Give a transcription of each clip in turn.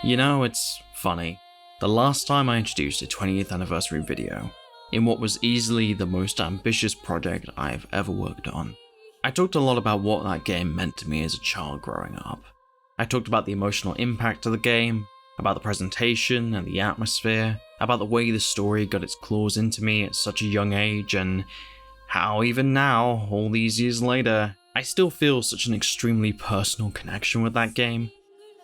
You know, it's funny. The last time I introduced a 20th anniversary video, in what was easily the most ambitious project I've ever worked on, I talked a lot about what that game meant to me as a child growing up. I talked about the emotional impact of the game, about the presentation and the atmosphere, about the way the story got its claws into me at such a young age, and how even now, all these years later, I still feel such an extremely personal connection with that game.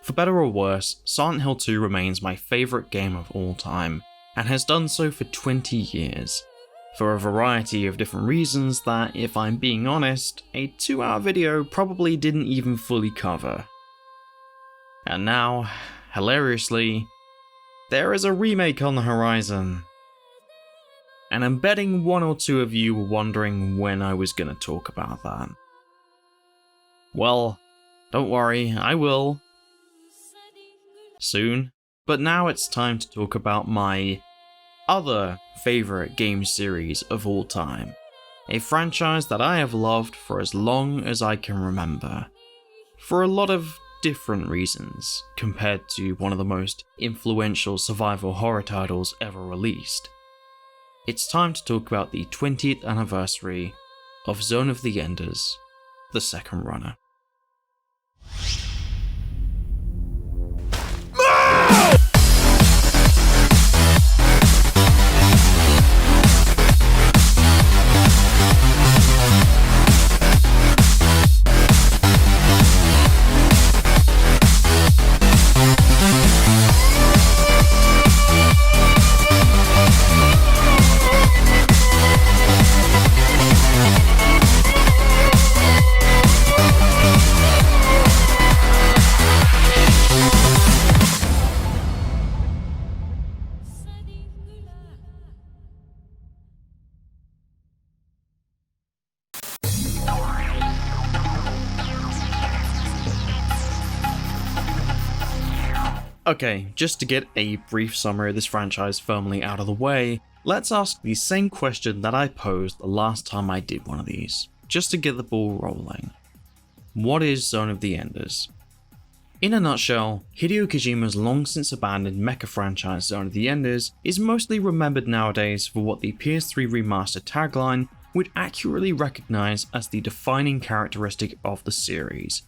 For better or worse, Silent Hill 2 remains my favourite game of all time, and has done so for 20 years, for a variety of different reasons that, if I'm being honest, a 2-hour video probably didn't even fully cover. And now, hilariously, there is a remake on the horizon. And I'm betting one or two of you were wondering when I was going to talk about that. Well, don't worry, I will. Soon. But now it's time to talk about my other favourite game series of all time. A franchise that I have loved for as long as I can remember. For a lot of different reasons, compared to one of the most influential survival horror titles ever released. It's time to talk about the 20th anniversary of Zone of the Enders, the second runner. Okay, just to get a brief summary of this franchise firmly out of the way, let's ask the same question that I posed the last time I did one of these, just to get the ball rolling. What is Zone of the Enders? In a nutshell, Hideo Kojima's long since abandoned mecha franchise Zone of the Enders is mostly remembered nowadays for what the PS3 remaster tagline would accurately recognise as the defining characteristic of the series: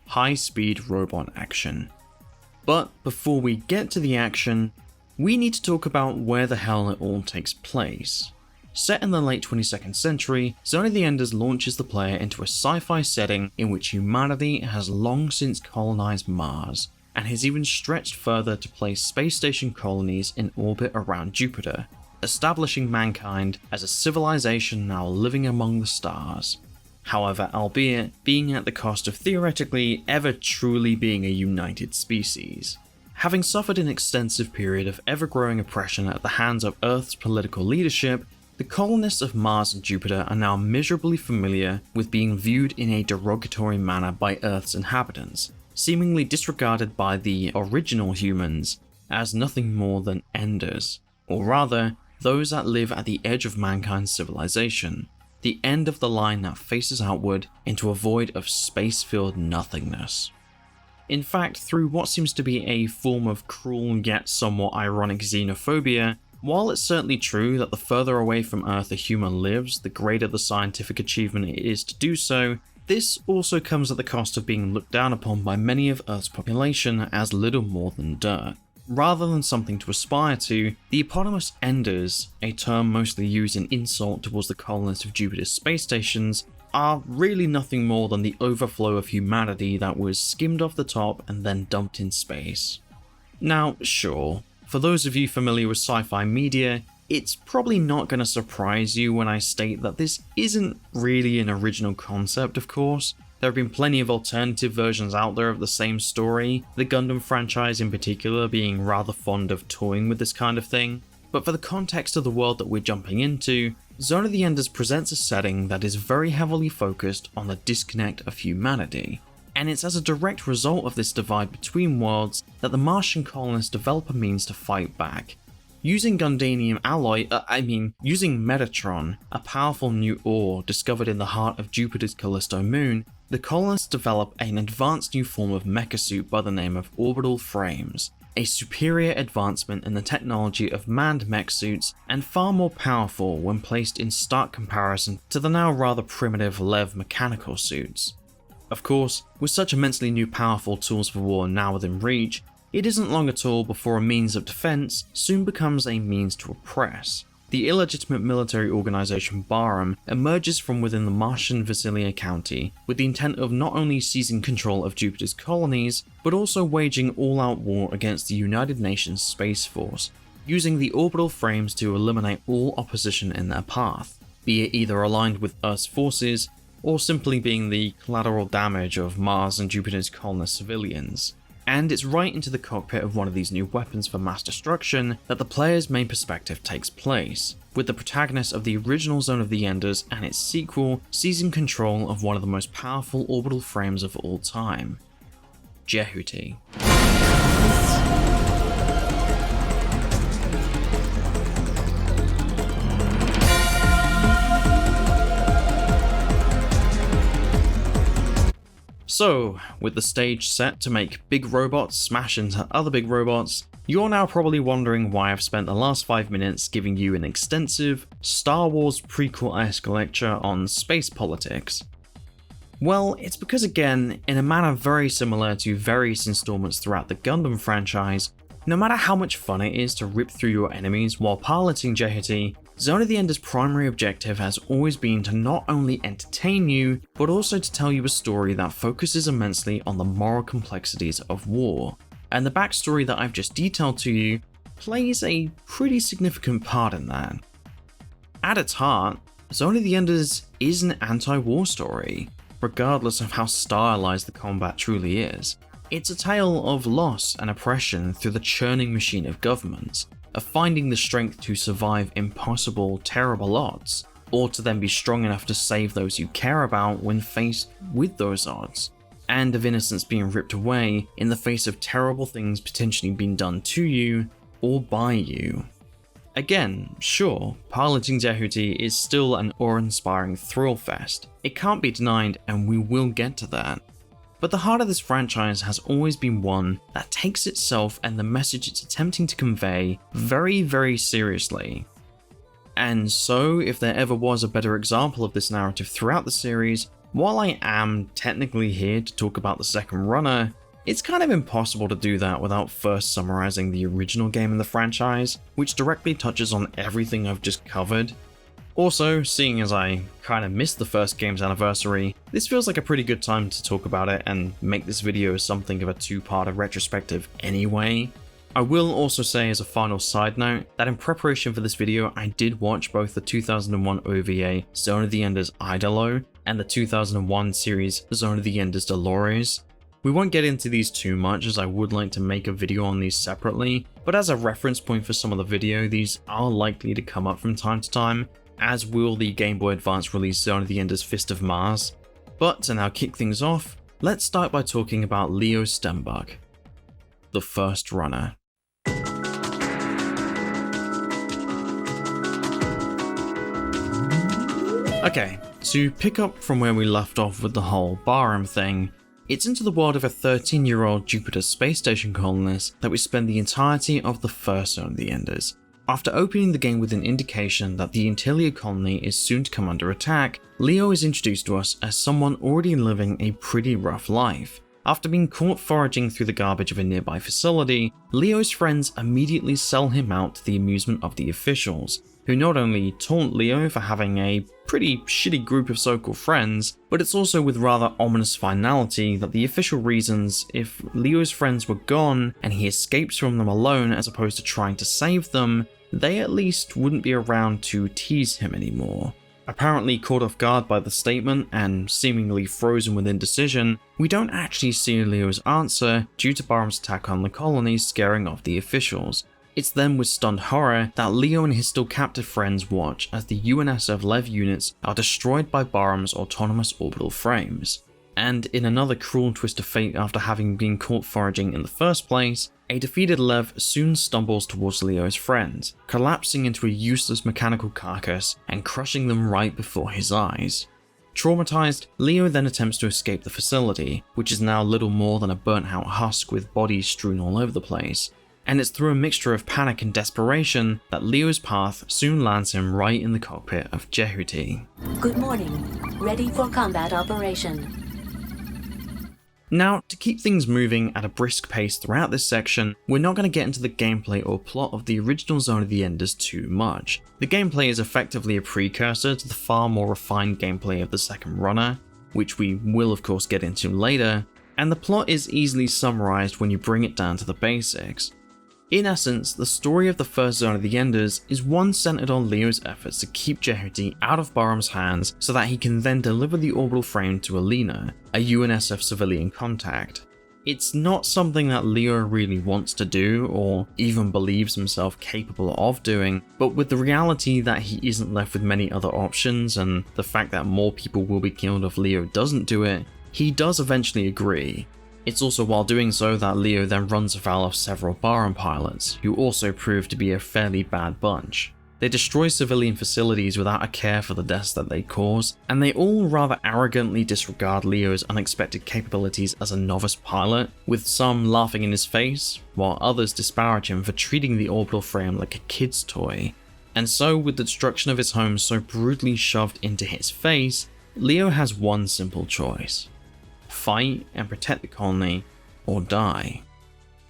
high-speed robot action. But before we get to the action, we need to talk about where the hell it all takes place. Set in the late 22nd century, Zone of the Enders launches the player into a sci-fi setting in which humanity has long since colonized Mars, and has even stretched further to place space station colonies in orbit around Jupiter, establishing mankind as a civilization now living among the stars. However, albeit being at the cost of theoretically ever truly being a united species. Having suffered an extensive period of ever-growing oppression at the hands of Earth's political leadership, the colonists of Mars and Jupiter are now miserably familiar with being viewed in a derogatory manner by Earth's inhabitants, seemingly disregarded by the original humans as nothing more than enders, or rather, those that live at the edge of mankind's civilization. The end of the line that faces outward into a void of space-filled nothingness. In fact, through what seems to be a form of cruel yet somewhat ironic xenophobia, while it's certainly true that the further away from Earth a human lives, the greater the scientific achievement it is to do so, this also comes at the cost of being looked down upon by many of Earth's population as little more than dirt. Rather than something to aspire to, the eponymous Enders, a term mostly used in insult towards the colonists of Jupiter's space stations, are really nothing more than the overflow of humanity that was skimmed off the top and then dumped in space. Now, sure, for those of you familiar with sci-fi media, it's probably not going to surprise you when I state that this isn't really an original concept, of course. There have been plenty of alternative versions out there of the same story, the Gundam franchise in particular being rather fond of toying with this kind of thing. But for the context of the world that we're jumping into, Zone of the Enders presents a setting that is very heavily focused on the disconnect of humanity. And it's as a direct result of this divide between worlds that the Martian colonists develop a means to fight back. Using Gundanium alloy, using Metatron, a powerful new ore discovered in the heart of Jupiter's Callisto moon, the colonists develop an advanced new form of mecha suit by the name of Orbital Frames, a superior advancement in the technology of manned mech suits and far more powerful when placed in stark comparison to the now rather primitive Lev mechanical suits. Of course, with such immensely new powerful tools for war now within reach, it isn't long at all before a means of defense soon becomes a means to oppress. The illegitimate military organization Bahram emerges from within the Martian Visalia County with the intent of not only seizing control of Jupiter's colonies, but also waging all-out war against the United Nations Space Force, using the orbital frames to eliminate all opposition in their path, be it either aligned with Earth's forces, or simply being the collateral damage of Mars and Jupiter's colonist civilians. And it's right into the cockpit of one of these new weapons for mass destruction that the player's main perspective takes place, with the protagonist of the original Zone of the Enders and its sequel seizing control of one of the most powerful orbital frames of all time, Jehuti. So, with the stage set to make big robots smash into other big robots, you're now probably wondering why I've spent the last 5 minutes giving you an extensive Star Wars prequel-esque lecture on space politics. Well, it's because again, in a manner very similar to various installments throughout the Gundam franchise, no matter how much fun it is to rip through your enemies while piloting Jehuti, Zone of the Enders' primary objective has always been to not only entertain you, but also to tell you a story that focuses immensely on the moral complexities of war. And the backstory that I've just detailed to you plays a pretty significant part in that. At its heart, Zone of the Enders is an anti-war story, regardless of how stylized the combat truly is. It's a tale of loss and oppression through the churning machine of governments, of finding the strength to survive impossible, terrible odds, or to then be strong enough to save those you care about when faced with those odds, and of innocence being ripped away in the face of terrible things potentially being done to you or by you. Again, sure, piloting Jehuti is still an awe-inspiring thrill fest. It can't be denied, and we will get to that. But the heart of this franchise has always been one that takes itself and the message it's attempting to convey very, very seriously. And so, if there ever was a better example of this narrative throughout the series, while I am technically here to talk about the second runner, it's kind of impossible to do that without first summarizing the original game in the franchise, which directly touches on everything I've just covered. Also, seeing as I kind of missed the first game's anniversary, this feels like a pretty good time to talk about it and make this video something of a two-parter retrospective anyway. I will also say as a final side note that in preparation for this video I did watch both the 2001 OVA Zone of the Enders Idolo and the 2001 series Zone of the Enders Dolores. We won't get into these too much as I would like to make a video on these separately, but as a reference point for some of the video, these are likely to come up from time to time, as will the Game Boy Advance release Zone of the Enders Fist of Mars. But to now kick things off, let's start by talking about Leo Stenbuck, the first runner. Okay, to pick up from where we left off with the whole Bahram thing, it's into the world of a 13-year-old Jupiter space station colonist that we spend the entirety of the first Zone of the Enders. After opening the game with an indication that the Antillia colony is soon to come under attack, Leo is introduced to us as someone already living a pretty rough life. After being caught foraging through the garbage of a nearby facility, Leo's friends immediately sell him out to the amusement of the officials, who not only taunt Leo for having a pretty shitty group of so-called friends, but it's also with rather ominous finality that the official reasons if Leo's friends were gone and he escapes from them alone as opposed to trying to save them, they at least wouldn't be around to tease him anymore. Apparently caught off guard by the statement and seemingly frozen with indecision, we don't actually see Leo's answer due to Bahram's attack on the colony scaring off the officials. It's then with stunned horror that Leo and his still captive friends watch as the UNSF Lev units are destroyed by Bahram's autonomous orbital frames. And in another cruel twist of fate after having been caught foraging in the first place, a defeated Lev soon stumbles towards Leo's friends, collapsing into a useless mechanical carcass and crushing them right before his eyes. Traumatized, Leo then attempts to escape the facility, which is now little more than a burnt out husk with bodies strewn all over the place. And it's through a mixture of panic and desperation that Leo's path soon lands him right in the cockpit of Jehuti. Good morning. Ready for combat operation. Now, to keep things moving at a brisk pace throughout this section, we're not going to get into the gameplay or plot of the original Zone of the Enders too much. The gameplay is effectively a precursor to the far more refined gameplay of the second runner, which we will of course get into later, and the plot is easily summarized when you bring it down to the basics. In essence, the story of the first Zone of the Enders is one centered on Leo's efforts to keep Jehuti out of Barham's hands so that he can then deliver the Orbital Frame to Alina, a UNSF civilian contact. It's not something that Leo really wants to do or even believes himself capable of doing, but with the reality that he isn't left with many other options and the fact that more people will be killed if Leo doesn't do it, he does eventually agree. It's also while doing so that Leo then runs afoul of several Barham pilots, who also prove to be a fairly bad bunch. They destroy civilian facilities without a care for the deaths that they cause, and they all rather arrogantly disregard Leo's unexpected capabilities as a novice pilot, with some laughing in his face, while others disparage him for treating the orbital frame like a kid's toy. And so, with the destruction of his home so brutally shoved into his face, Leo has one simple choice: fight and protect the colony, or die.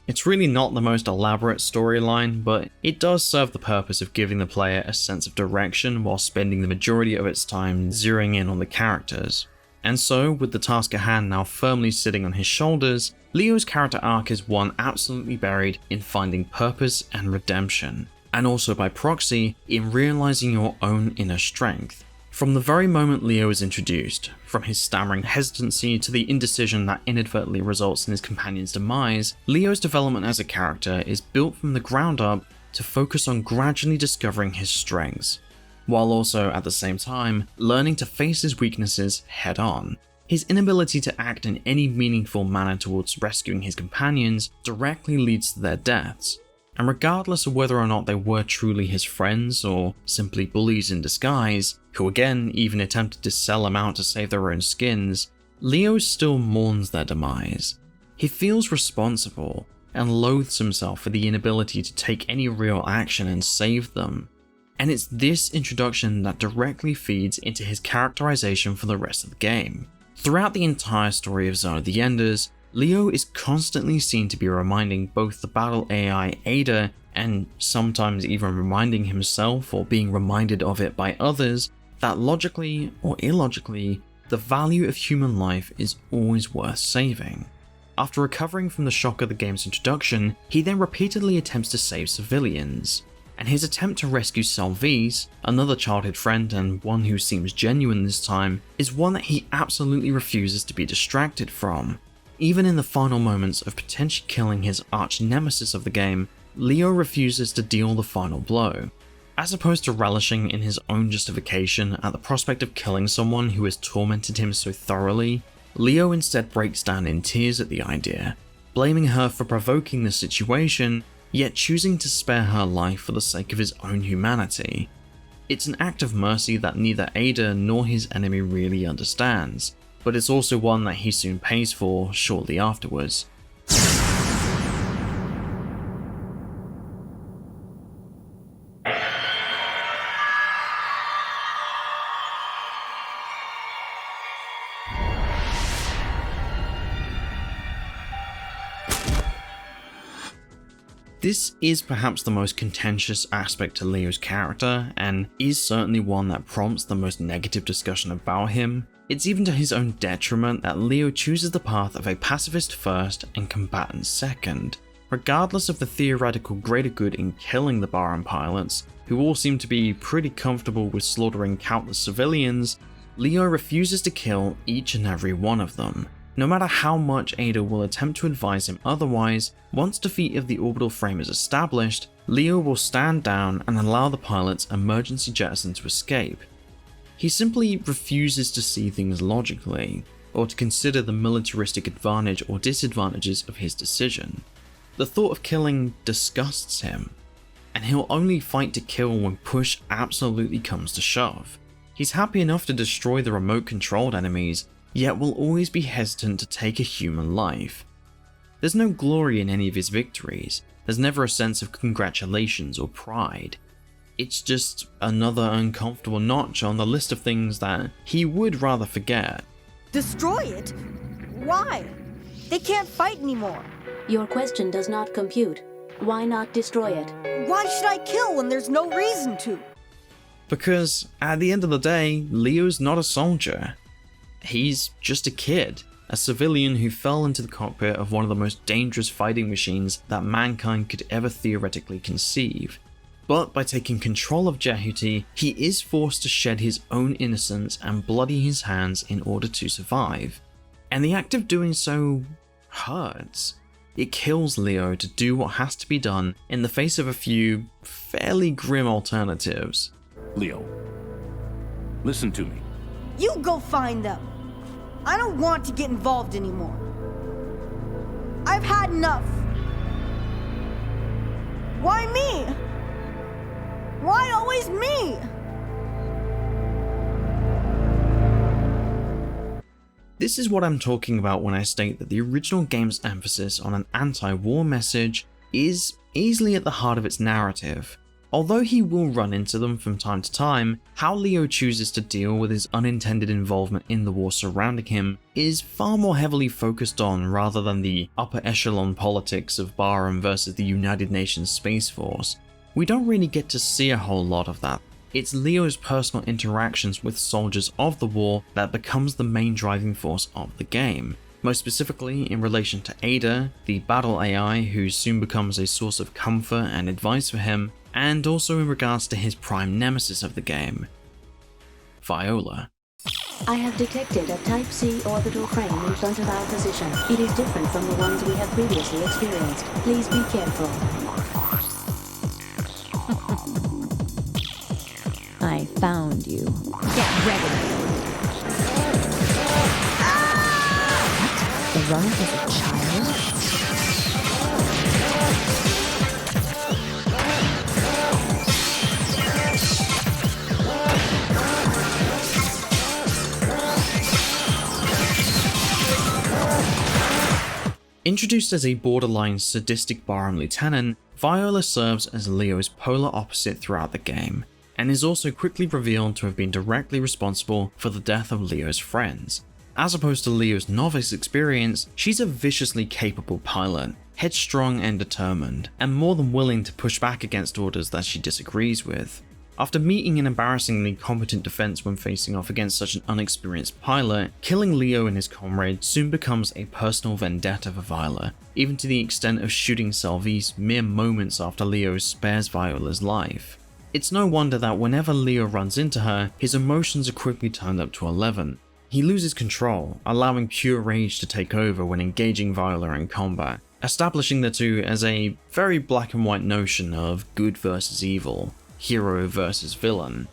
It's really not the most elaborate storyline, but it does serve the purpose of giving the player a sense of direction while spending the majority of its time zeroing in on the characters. And so, with the task at hand now firmly sitting on his shoulders, Leo's character arc is one absolutely buried in finding purpose and redemption, and also by proxy, in realizing your own inner strength. From the very moment Leo is introduced, from his stammering hesitancy to the indecision that inadvertently results in his companion's demise, Leo's development as a character is built from the ground up to focus on gradually discovering his strengths, while also at the same time learning to face his weaknesses head on. His inability to act in any meaningful manner towards rescuing his companions directly leads to their deaths. And regardless of whether or not they were truly his friends or simply bullies in disguise, who again even attempted to sell him out to save their own skins, Leo still mourns their demise. He feels responsible and loathes himself for the inability to take any real action and save them. And it's this introduction that directly feeds into his characterization for the rest of the game. Throughout the entire story of Zone of the Enders, Leo is constantly seen to be reminding both the battle AI Ada, and sometimes even reminding himself or being reminded of it by others, that logically or illogically, the value of human life is always worth saving. After recovering from the shock of the game's introduction, he then repeatedly attempts to save civilians, and his attempt to rescue Salvise, another childhood friend and one who seems genuine this time, is one that he absolutely refuses to be distracted from. Even in the final moments of potentially killing his arch nemesis of the game, Leo refuses to deal the final blow. As opposed to relishing in his own justification at the prospect of killing someone who has tormented him so thoroughly, Leo instead breaks down in tears at the idea, blaming her for provoking the situation, yet choosing to spare her life for the sake of his own humanity. It's an act of mercy that neither Ada nor his enemy really understands, but it's also one that he soon pays for shortly afterwards. This is perhaps the most contentious aspect to Leo's character, and is certainly one that prompts the most negative discussion about him. It's even to his own detriment that Leo chooses the path of a pacifist first and combatant second. Regardless of the theoretical greater good in killing the Barham pilots, who all seem to be pretty comfortable with slaughtering countless civilians, Leo refuses to kill each and every one of them. No matter how much Ada will attempt to advise him otherwise, once defeat of the orbital frame is established, Leo will stand down and allow the pilot's emergency jettison to escape. He simply refuses to see things logically, or to consider the militaristic advantage or disadvantages of his decision. The thought of killing disgusts him, and he'll only fight to kill when push absolutely comes to shove. He's happy enough to destroy the remote-controlled enemies, yet will always be hesitant to take a human life. There's no glory in any of his victories, there's never a sense of congratulations or pride. It's just another uncomfortable notch on the list of things that he would rather forget. Destroy it? Why? They can't fight anymore. Your question does not compute. Why not destroy it? Why should I kill when there's no reason to? Because, at the end of the day, Leo's not a soldier. He's just a kid, a civilian who fell into the cockpit of one of the most dangerous fighting machines that mankind could ever theoretically conceive. But by taking control of Jehuti, he is forced to shed his own innocence and bloody his hands in order to survive. And the act of doing so hurts. It kills Leo to do what has to be done in the face of a few fairly grim alternatives. Leo, listen to me. You go find them. I don't want to get involved anymore. I've had enough. Why me? Why always me? This is what I'm talking about when I state that the original game's emphasis on an anti-war message is easily at the heart of its narrative. Although he will run into them from time to time, how Leo chooses to deal with his unintended involvement in the war surrounding him is far more heavily focused on rather than the upper echelon politics of Bahrain versus the United Nations Space Force. We don't really get to see a whole lot of that. It's Leo's personal interactions with soldiers of the war that becomes the main driving force of the game. Most specifically in relation to Ada, the battle AI who soon becomes a source of comfort and advice for him, and also in regards to his prime nemesis of the game, Viola. I have detected a Type C orbital frame in front of our position. It is different from the ones we have previously experienced. Please be careful. I found you. Get ready. What? The runner is a child? Introduced as a borderline sadistic Bahrain lieutenant, Viola serves as Leo's polar opposite throughout the game, and is also quickly revealed to have been directly responsible for the death of Leo's friends. As opposed to Leo's novice experience, she's a viciously capable pilot, headstrong and determined, and more than willing to push back against orders that she disagrees with. After meeting an embarrassingly competent defense when facing off against such an unexperienced pilot, killing Leo and his comrade soon becomes a personal vendetta for Viola, even to the extent of shooting Salvis mere moments after Leo spares Viola's life. It's no wonder that whenever Leo runs into her, his emotions are quickly turned up to 11. He loses control, allowing pure rage to take over when engaging Viola in combat, establishing the two as a very black and white notion of good versus evil, hero versus villain.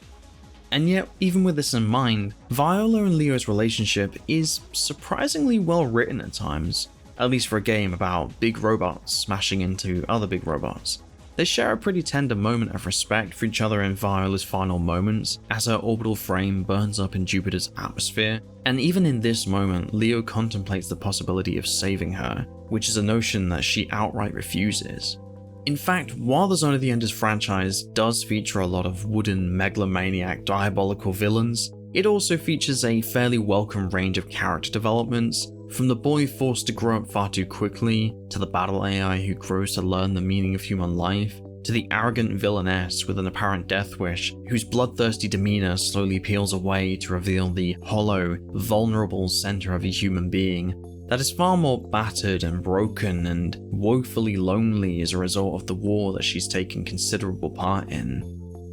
And yet, even with this in mind, Viola and Leo's relationship is surprisingly well written at times, at least for a game about big robots smashing into other big robots. They share a pretty tender moment of respect for each other in Viola's final moments as her orbital frame burns up in Jupiter's atmosphere, and even in this moment, Leo contemplates the possibility of saving her, which is a notion that she outright refuses. In fact, while the Zone of the Enders franchise does feature a lot of wooden, megalomaniac, diabolical villains, it also features a fairly welcome range of character developments, from the boy forced to grow up far too quickly, to the battle AI who grows to learn the meaning of human life, to the arrogant villainess with an apparent death wish, whose bloodthirsty demeanor slowly peels away to reveal the hollow, vulnerable center of a human being that is far more battered and broken and woefully lonely as a result of the war that she's taken considerable part in.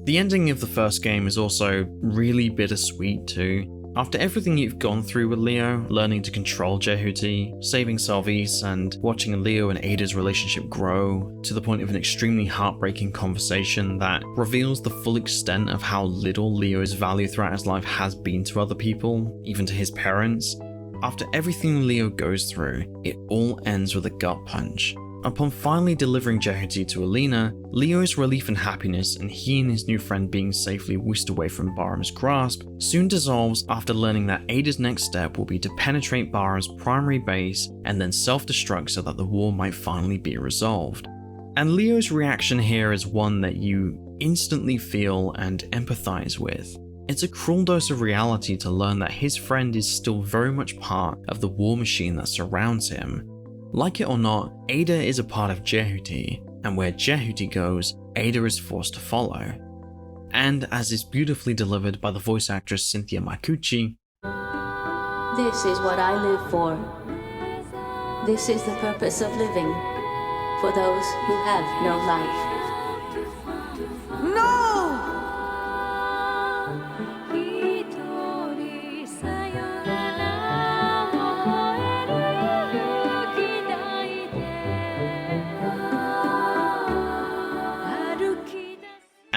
The ending of the first game is also really bittersweet too. After everything you've gone through with Leo, learning to control Jehuti, saving Salvis, and watching Leo and Ada's relationship grow, to the point of an extremely heartbreaking conversation that reveals the full extent of how little Leo's value throughout his life has been to other people, even to his parents. After everything Leo goes through, it all ends with a gut punch. Upon finally delivering Jehuty to Alina, Leo's relief and happiness and he and his new friend being safely whisked away from Barham's grasp soon dissolves after learning that Ada's next step will be to penetrate Barham's primary base and then self-destruct so that the war might finally be resolved. And Leo's reaction here is one that you instantly feel and empathize with. It's a cruel dose of reality to learn that his friend is still very much part of the war machine that surrounds him. Like it or not, Ada is a part of Jehuty, and where Jehuty goes, Ada is forced to follow. And as is beautifully delivered by the voice actress Cynthia Mikuchi, This is what I live for. This is the purpose of living. For those who have no life. No!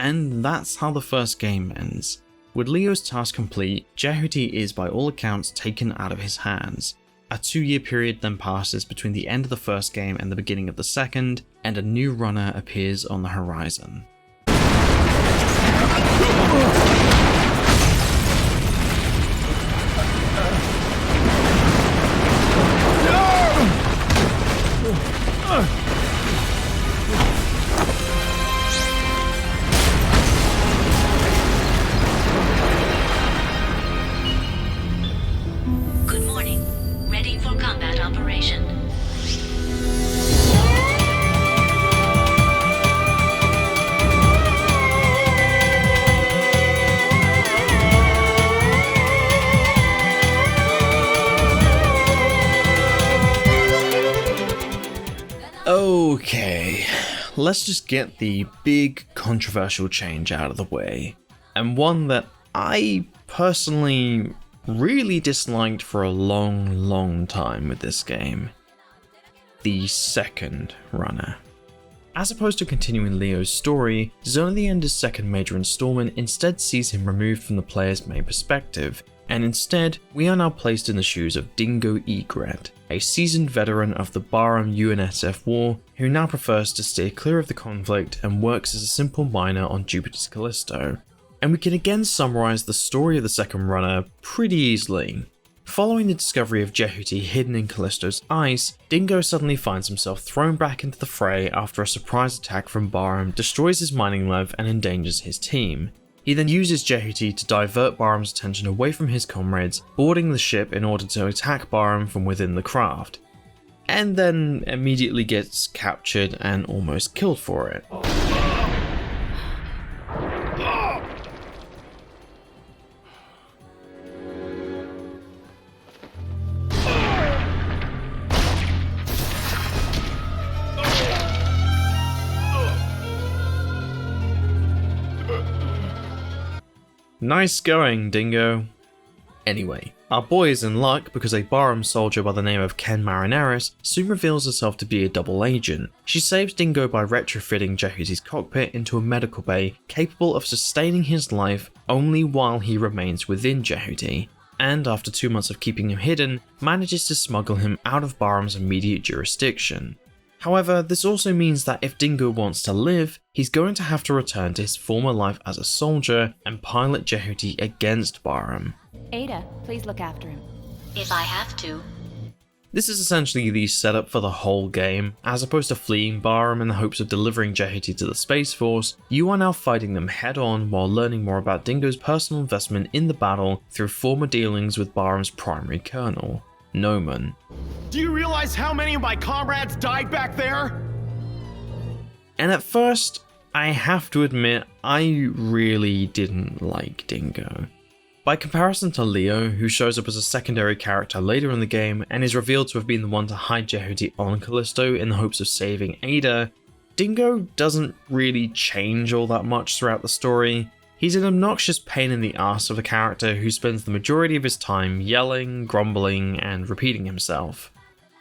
and that's how the first game ends. With Leo's task complete, Jehuty is by all accounts taken out of his hands. A 2-year period then passes between the end of the first game and the beginning of the second, and a new runner appears on the horizon. Good morning. Ready for combat operation. Okay, let's just get the big controversial change out of the way, and one that I personally really disliked for a long time with this game. The second runner. As opposed to continuing Leo's story, Zone of the Ender's second major installment instead sees him removed from the player's main perspective, and instead, we are now placed in the shoes of Dingo Egret, a seasoned veteran of the Barham UNSF war who now prefers to steer clear of the conflict and works as a simple miner on Jupiter's Callisto. And we can again summarize the story of the second runner pretty easily. Following the discovery of Jehuty hidden in Callisto's ice, Dingo suddenly finds himself thrown back into the fray after a surprise attack from Barham destroys his mining lab and endangers his team. He then uses Jehuty to divert Barham's attention away from his comrades, boarding the ship in order to attack Barham from within the craft, and then immediately gets captured and almost killed for it. Nice going, Dingo. Anyway, our boy is in luck because a Barham soldier by the name of Ken Marineris soon reveals herself to be a double agent. She saves Dingo by retrofitting Jehuty's cockpit into a medical bay capable of sustaining his life only while he remains within Jehuty, and after 2 months of keeping him hidden, manages to smuggle him out of Barham's immediate jurisdiction. However, this also means that if Dingo wants to live, he's going to have to return to his former life as a soldier and pilot Jehuty against Barham. Ada, please look after him. If I have to. This is essentially the setup for the whole game. As opposed to fleeing Barham in the hopes of delivering Jehuty to the Space Force, you are now fighting them head on while learning more about Dingo's personal investment in the battle through former dealings with Barham's primary colonel, Noman. Do you realize how many of my comrades died back there? And at first, I have to admit, I really didn't like Dingo. By comparison to Leo, who shows up as a secondary character later in the game and is revealed to have been the one to hide Jehuty on Callisto in the hopes of saving Ada, Dingo doesn't really change all that much throughout the story. He's an obnoxious pain in the ass of a character who spends the majority of his time yelling, grumbling, and repeating himself.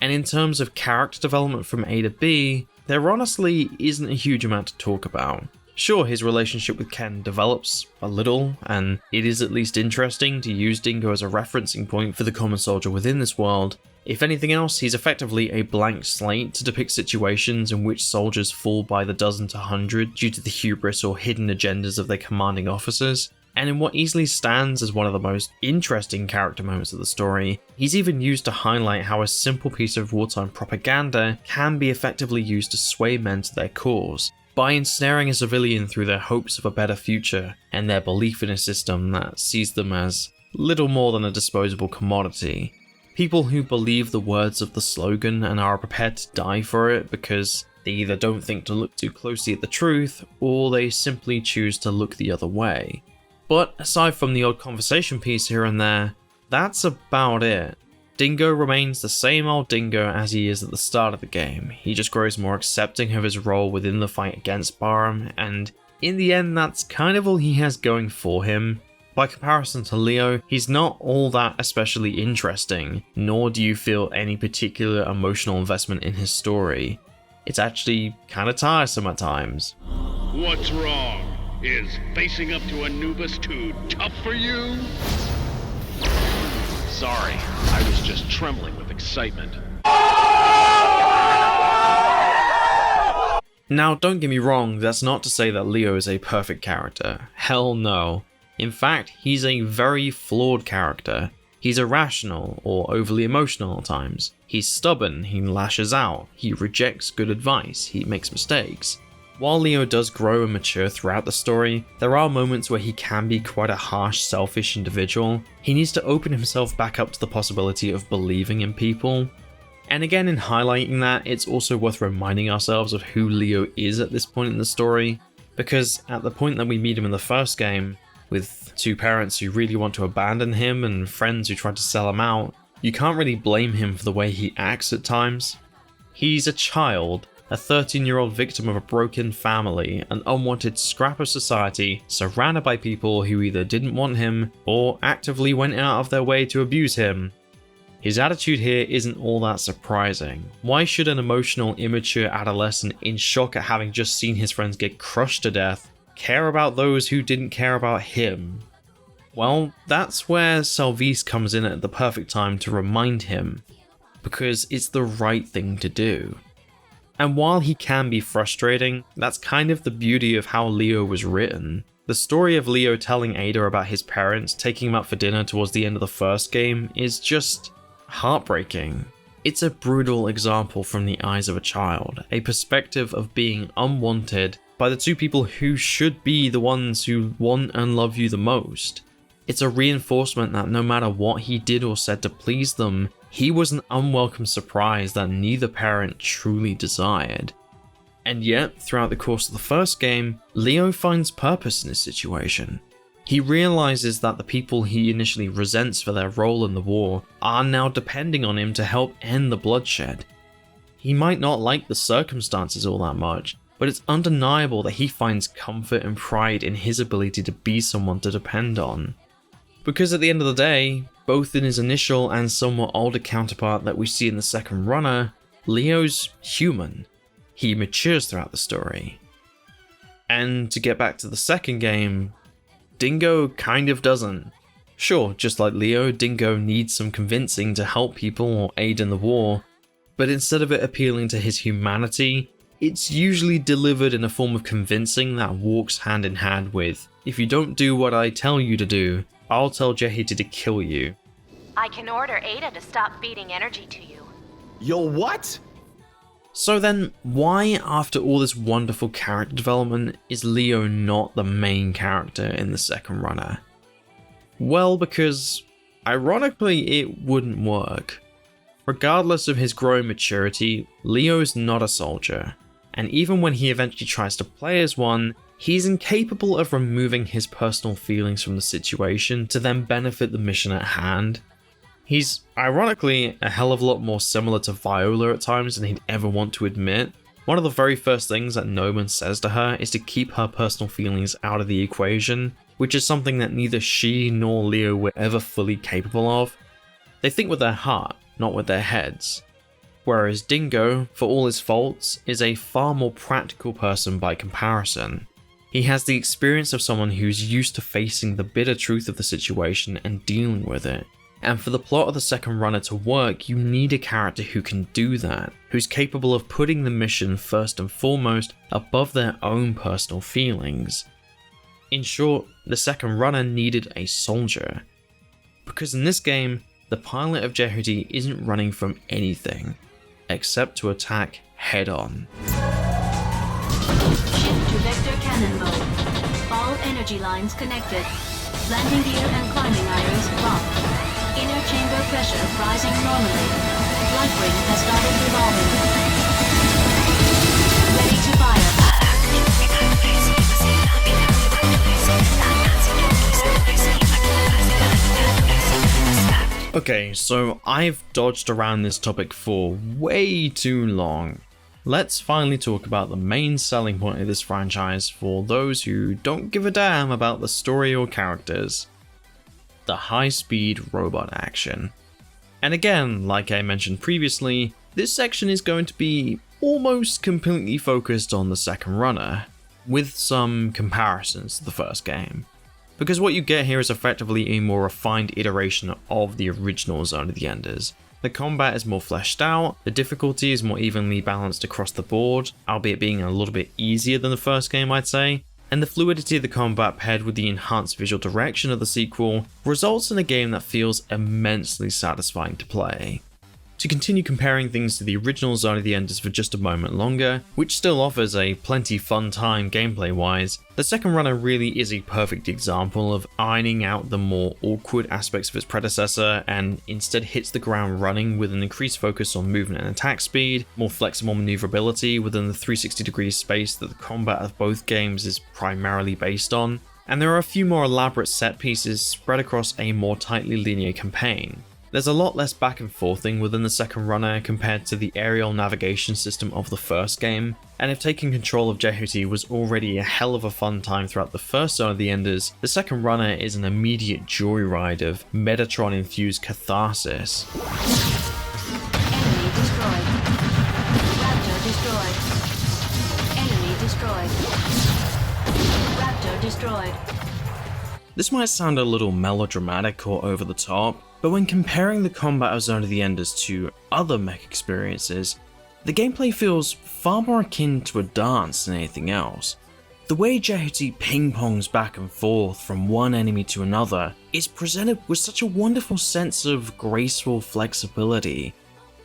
And in terms of character development from A to B, there honestly isn't a huge amount to talk about. Sure, his relationship with Ken develops a little, and it is at least interesting to use Dingo as a referencing point for the common soldier within this world. If anything else, he's effectively a blank slate to depict situations in which soldiers fall by the dozen to hundred due to the hubris or hidden agendas of their commanding officers. And in what easily stands as one of the most interesting character moments of the story, he's even used to highlight how a simple piece of wartime propaganda can be effectively used to sway men to their cause, by ensnaring a civilian through their hopes of a better future and their belief in a system that sees them as little more than a disposable commodity. People who believe the words of the slogan and are prepared to die for it because they either don't think to look too closely at the truth, or they simply choose to look the other way. But aside from the odd conversation piece here and there, that's about it. Dingo remains the same old Dingo as he is at the start of the game. He just grows more accepting of his role within the fight against Barham, and in the end that's kind of all he has going for him. By comparison to Leo, he's not all that especially interesting, nor do you feel any particular emotional investment in his story. It's actually kinda tiresome at times. What's wrong? Is facing up to Anubis too tough for you? Sorry, I was just trembling with excitement. Now, don't get me wrong, that's not to say that Leo is a perfect character. Hell no. In fact, he's a very flawed character. He's irrational or overly emotional at times. He's stubborn, he lashes out, he rejects good advice, he makes mistakes. While Leo does grow and mature throughout the story, there are moments where he can be quite a harsh, selfish individual. He needs to open himself back up to the possibility of believing in people. And again, in highlighting that, it's also worth reminding ourselves of who Leo is at this point in the story, because at the point that we meet him in the first game, with two parents who really want to abandon him and friends who try to sell him out, you can't really blame him for the way he acts at times. He's a child, a 13-year-old victim of a broken family, an unwanted scrap of society, surrounded by people who either didn't want him or actively went out of their way to abuse him. His attitude here isn't all that surprising. Why should an emotional, immature adolescent in shock at having just seen his friends get crushed to death care about those who didn't care about him? Well, that's where Salvise comes in at the perfect time to remind him, because it's the right thing to do. And while he can be frustrating, that's kind of the beauty of how Leo was written. The story of Leo telling Ada about his parents taking him out for dinner towards the end of the first game is just heartbreaking. It's a brutal example from the eyes of a child, a perspective of being unwanted by the two people who should be the ones who want and love you the most. It's a reinforcement that no matter what he did or said to please them, he was an unwelcome surprise that neither parent truly desired. And yet, throughout the course of the first game, Leo finds purpose in his situation. He realizes that the people he initially resents for their role in the war are now depending on him to help end the bloodshed. He might not like the circumstances all that much, but it's undeniable that he finds comfort and pride in his ability to be someone to depend on. Because at the end of the day, both in his initial and somewhat older counterpart that we see in the second runner, Leo's human. He matures throughout the story. And to get back to the second game, Dingo kind of doesn't. Sure, just like Leo, Dingo needs some convincing to help people or aid in the war, but instead of it appealing to his humanity, it's usually delivered in a form of convincing that walks hand in hand with, if you don't do what I tell you to do, I'll tell Jehidi to kill you. I can order Ada to stop feeding energy to you. Yo, what? So then, why after all this wonderful character development is Leo not the main character in the second runner? Well, because ironically it wouldn't work. Regardless of his growing maturity, Leo's not a soldier, and even when he eventually tries to play as one, he's incapable of removing his personal feelings from the situation to then benefit the mission at hand. He's, ironically, a hell of a lot more similar to Viola at times than he'd ever want to admit. One of the very first things that Noman says to her is to keep her personal feelings out of the equation, which is something that neither she nor Leo were ever fully capable of. They think with their heart, not with their heads. Whereas Dingo, for all his faults, is a far more practical person by comparison. He has the experience of someone who's used to facing the bitter truth of the situation and dealing with it. And for the plot of the second runner to work, you need a character who can do that, who's capable of putting the mission first and foremost above their own personal feelings. In short, the second runner needed a soldier. Because in this game, the pilot of Jehudi isn't running from anything, except to attack head-on. Shift to vector cannon mode. All energy lines connected. Landing gear and climbing irons locked. Inner chamber pressure rising normally. Life ring has started revolving. Ready to fire. Okay, so I've dodged around this topic for way too long. Let's finally talk about the main selling point of this franchise for those who don't give a damn about the story or characters. The high-speed robot action. And again, like I mentioned previously, this section is going to be almost completely focused on the second runner, with some comparisons to the first game. Because what you get here is effectively a more refined iteration of the original Zone of the Enders. The combat is more fleshed out, the difficulty is more evenly balanced across the board, albeit being a little bit easier than the first game, I'd say, and the fluidity of the combat paired with the enhanced visual direction of the sequel results in a game that feels immensely satisfying to play. To continue comparing things to the original Zone of the Enders for just a moment longer, which still offers a plenty fun time gameplay wise, the second runner really is a perfect example of ironing out the more awkward aspects of its predecessor and instead hits the ground running with an increased focus on movement and attack speed, more flexible maneuverability within the 360-degree space that the combat of both games is primarily based on, and there are a few more elaborate set pieces spread across a more tightly linear campaign. There's a lot less back and forthing within the second runner compared to the aerial navigation system of the first game, and if taking control of Jehudi was already a hell of a fun time throughout the first Zone of the Enders, the second runner is an immediate joyride of Metatron-infused catharsis. Enemy destroyed. Raptor destroyed. Enemy destroyed. Raptor destroyed. This might sound a little melodramatic or over the top, but when comparing the combat of Zone of the Enders to other mech experiences, the gameplay feels far more akin to a dance than anything else. The way Jehudi ping-pongs back and forth from one enemy to another is presented with such a wonderful sense of graceful flexibility.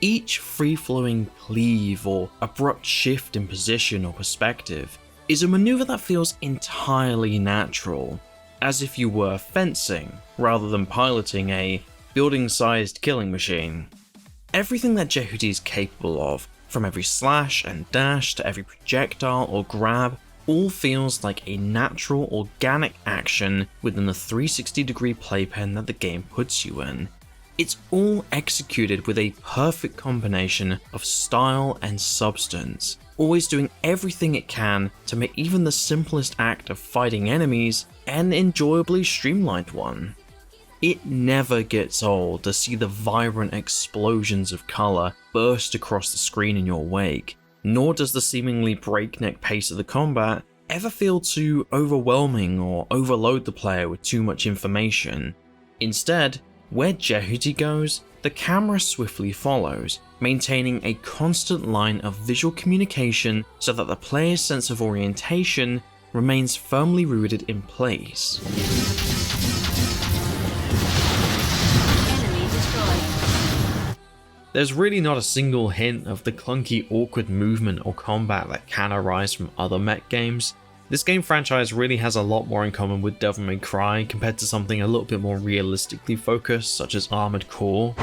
Each free-flowing cleave or abrupt shift in position or perspective is a maneuver that feels entirely natural, as if you were fencing rather than piloting a building-sized killing machine. Everything that Jehudi is capable of, from every slash and dash to every projectile or grab, all feels like a natural, organic action within the 360-degree playpen that the game puts you in. It's all executed with a perfect combination of style and substance, always doing everything it can to make even the simplest act of fighting enemies an enjoyably streamlined one. It never gets old to see the vibrant explosions of colour burst across the screen in your wake, nor does the seemingly breakneck pace of the combat ever feel too overwhelming or overload the player with too much information. Instead, where Jehudi goes, the camera swiftly follows, maintaining a constant line of visual communication so that the player's sense of orientation remains firmly rooted in place. There's really not a single hint of the clunky, awkward movement or combat that can arise from other mech games. This game franchise really has a lot more in common with Devil May Cry compared to something a little bit more realistically focused, such as Armored Core.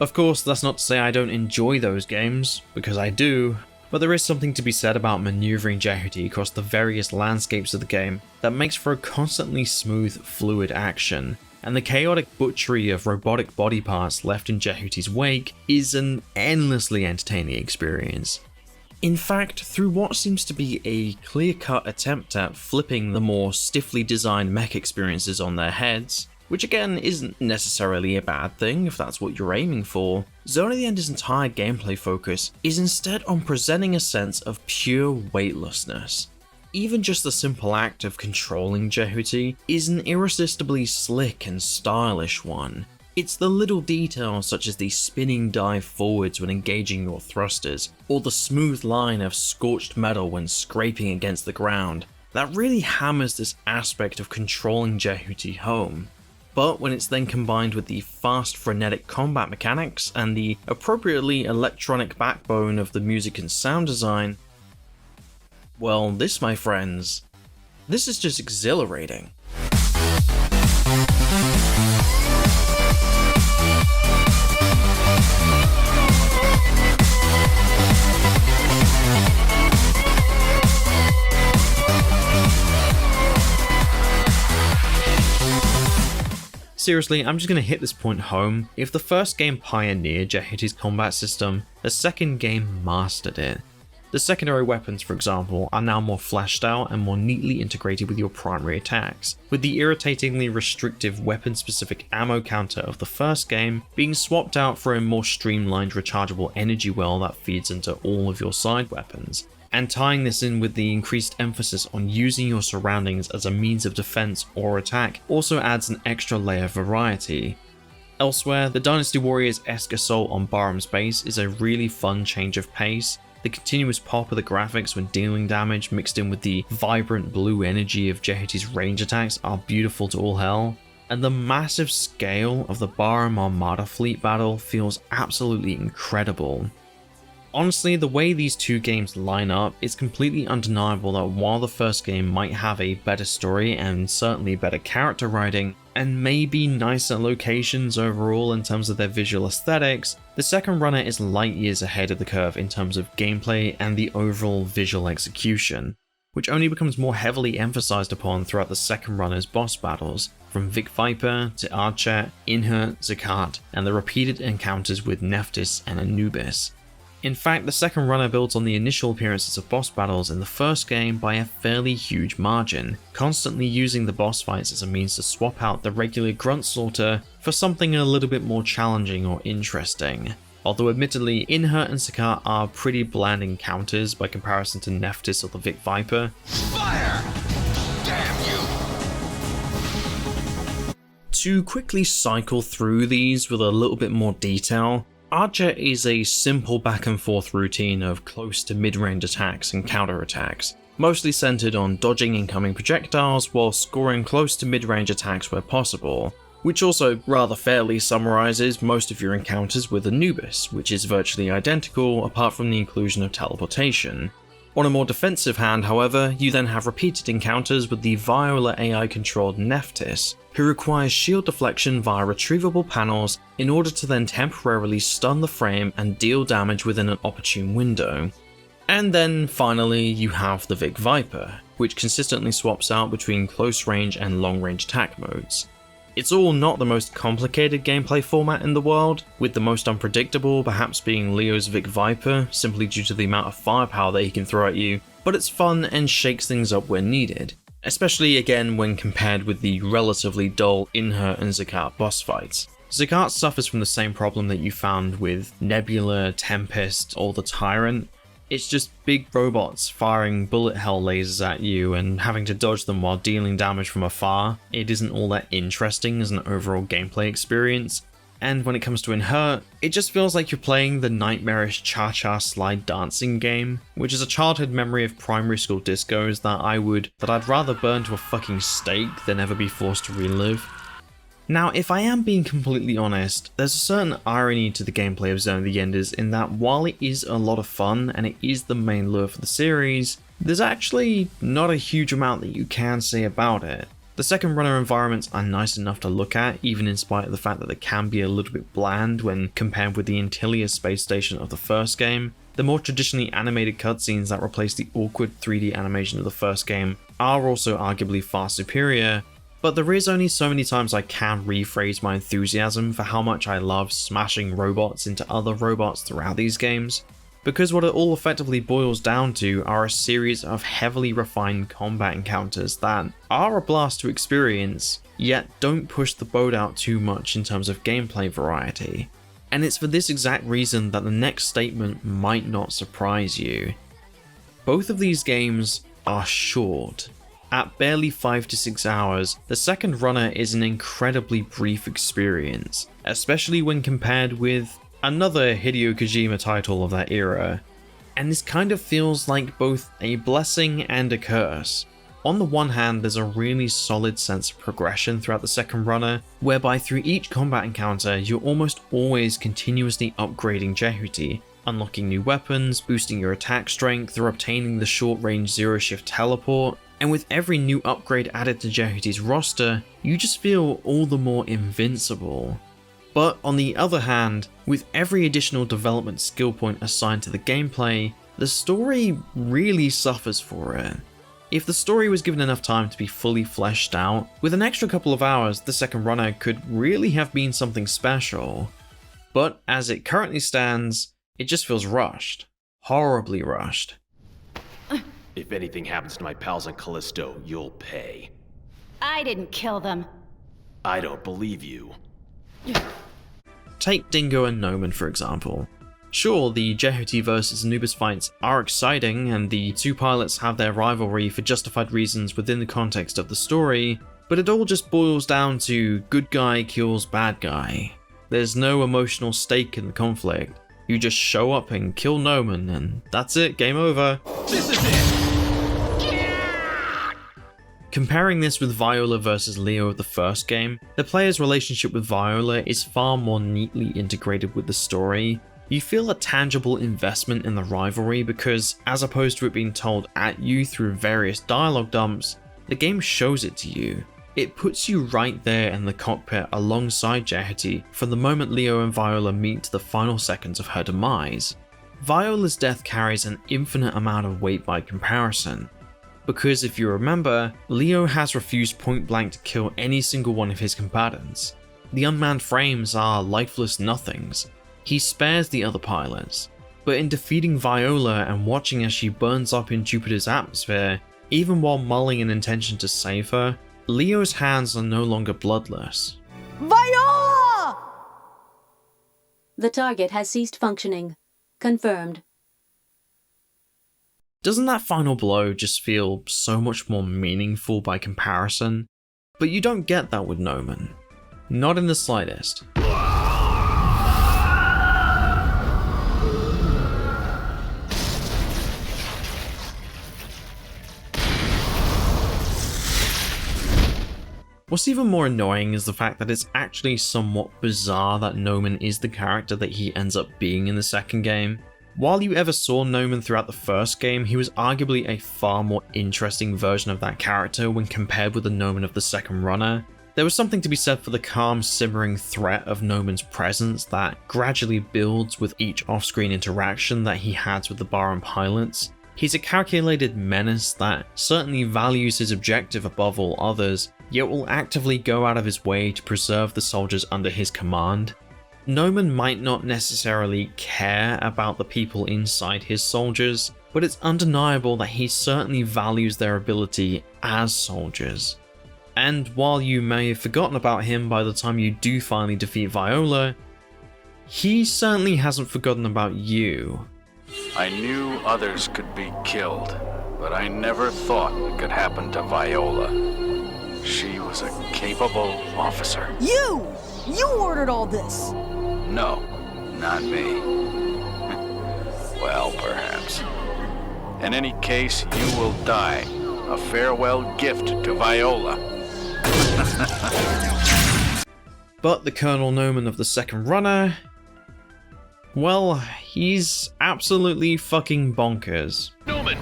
Of course, that's not to say I don't enjoy those games, because I do, but there is something to be said about maneuvering Jehudi across the various landscapes of the game that makes for a constantly smooth, fluid action. And the chaotic butchery of robotic body parts left in Jehudi's wake is an endlessly entertaining experience. In fact, through what seems to be a clear-cut attempt at flipping the more stiffly designed mech experiences on their heads, which again isn't necessarily a bad thing if that's what you're aiming for. Zone of the Ender's entire gameplay focus is instead on presenting a sense of pure weightlessness. Even just the simple act of controlling Jehuti is an irresistibly slick and stylish one. It's the little details such as the spinning dive forwards when engaging your thrusters, or the smooth line of scorched metal when scraping against the ground, that really hammers this aspect of controlling Jehuti home. But when it's then combined with the fast frenetic combat mechanics and the appropriately electronic backbone of the music and sound design, well, this, my friends, this is just exhilarating. Seriously, I'm just going to hit this point home. If the first game pioneered Jehuti's combat system, the second game mastered it. The secondary weapons, for example, are now more fleshed out and more neatly integrated with your primary attacks, with the irritatingly restrictive weapon-specific ammo counter of the first game being swapped out for a more streamlined rechargeable energy well that feeds into all of your side weapons. And tying this in with the increased emphasis on using your surroundings as a means of defense or attack also adds an extra layer of variety. Elsewhere, the Dynasty Warriors-esque assault on Barham's base is a really fun change of pace. The continuous pop of the graphics when dealing damage mixed in with the vibrant blue energy of Jehuti's range attacks are beautiful to all hell, and the massive scale of the Barham Armada fleet battle feels absolutely incredible. Honestly, the way these two games line up, it's completely undeniable that while the first game might have a better story and certainly better character writing, and maybe nicer locations overall in terms of their visual aesthetics, the second runner is light years ahead of the curve in terms of gameplay and the overall visual execution, which only becomes more heavily emphasized upon throughout the second runner's boss battles, from Vic Viper to Archet, Inhert, Zakat, and the repeated encounters with Nephthys and Anubis. In fact, the second runner builds on the initial appearances of boss battles in the first game by a fairly huge margin, constantly using the boss fights as a means to swap out the regular grunt slaughter for something a little bit more challenging or interesting. Although admittedly, Inhert and Zakat are pretty bland encounters by comparison to Nephthys or the Vic Viper. Fire! Damn you! To quickly cycle through these with a little bit more detail, Archer is a simple back and forth routine of close to mid-range attacks and counterattacks, mostly centered on dodging incoming projectiles while scoring close to mid-range attacks where possible, which also rather fairly summarizes most of your encounters with Anubis, which is virtually identical apart from the inclusion of teleportation. On a more defensive hand, however, you then have repeated encounters with the Viola AI-controlled Nephthys, who requires shield deflection via retrievable panels in order to then temporarily stun the frame and deal damage within an opportune window. And then finally you have the Vic Viper, which consistently swaps out between close range and long range attack modes. It's all not the most complicated gameplay format in the world, with the most unpredictable perhaps being Leo's Vic Viper, simply due to the amount of firepower that he can throw at you, but it's fun and shakes things up when needed, especially again when compared with the relatively dull Inhert and Zakat boss fights. Zakat suffers from the same problem that you found with Nebula, Tempest, or the Tyrant. It's just big robots firing bullet hell lasers at you and having to dodge them while dealing damage from afar. It isn't all that interesting as an overall gameplay experience. And when it comes to Inhert, it just feels like you're playing the nightmarish cha-cha slide dancing game, which is a childhood memory of primary school discos that I'd rather burn to a fucking stake than ever be forced to relive. Now, if I am being completely honest, there's a certain irony to the gameplay of Zone of the Enders in that while it is a lot of fun and it is the main lure for the series, there's actually not a huge amount that you can say about it. The second runner environments are nice enough to look at, even in spite of the fact that they can be a little bit bland when compared with the Antillia space station of the first game. The more traditionally animated cutscenes that replace the awkward 3D animation of the first game are also arguably far superior, but there is only so many times I can rephrase my enthusiasm for how much I love smashing robots into other robots throughout these games. because what it all effectively boils down to are a series of heavily refined combat encounters that are a blast to experience, yet don't push the boat out too much in terms of gameplay variety. And it's for this exact reason that the next statement might not surprise you. Both of these games are short. At barely 5 to 6 hours, the second runner is an incredibly brief experience, especially when compared with another Hideo Kojima title of that era. And this kind of feels like both a blessing and a curse. On the one hand, there's a really solid sense of progression throughout the second runner, whereby through each combat encounter, you're almost always continuously upgrading Jehuti, unlocking new weapons, boosting your attack strength, or obtaining the short-range zero-shift teleport. And with every new upgrade added to Jehuti's roster, you just feel all the more invincible. But on the other hand, with every additional development skill point assigned to the gameplay, the story really suffers for it. If the story was given enough time to be fully fleshed out, with an extra couple of hours, the second runner could really have been something special. But as it currently stands, it just feels rushed. Horribly rushed. If anything happens to my pals in Callisto, you'll pay. I didn't kill them. I don't believe you. Take Dingo and Noman for example. Sure, the Jehuti vs Anubis fights are exciting, and the two pilots have their rivalry for justified reasons within the context of the story, but it all just boils down to good guy kills bad guy. There's no emotional stake in the conflict. You just show up and kill Noman, and that's it, game over. This is it! Comparing this with Viola vs Leo of the first game, the player's relationship with Viola is far more neatly integrated with the story. You feel a tangible investment in the rivalry because, as opposed to it being told at you through various dialogue dumps, the game shows it to you. It puts you right there in the cockpit alongside Jehuti from the moment Leo and Viola meet to the final seconds of her demise. Viola's death carries an infinite amount of weight by comparison, because if you remember, Leo has refused point blank to kill any single one of his combatants. The unmanned frames are lifeless nothings. He spares the other pilots, but in defeating Viola and watching as she burns up in Jupiter's atmosphere, even while mulling an intention to save her, Leo's hands are no longer bloodless. Viola! The target has ceased functioning. Confirmed. Doesn't that final blow just feel so much more meaningful by comparison? But you don't get that with Noman. Not in the slightest. What's even more annoying is the fact that it's actually somewhat bizarre that Noman is the character that he ends up being in the second game. While you ever saw Noman throughout the first game, he was arguably a far more interesting version of that character when compared with the Noman of the second runner. There was something to be said for the calm, simmering threat of Noman's presence that gradually builds with each off-screen interaction that he has with the Baron pilots. He's a calculated menace that certainly values his objective above all others, yet will actively go out of his way to preserve the soldiers under his command. Noman might not necessarily care about the people inside his soldiers, but it's undeniable that he certainly values their ability as soldiers. And while you may have forgotten about him by the time you do finally defeat Viola, he certainly hasn't forgotten about you. I knew others could be killed, but I never thought it could happen to Viola. She was a capable officer. You! You ordered all this! No, not me. Well, perhaps. In any case, you will die. A farewell gift to Viola. But the Colonel Noman of the second runner, well, he's absolutely fucking bonkers. Noman,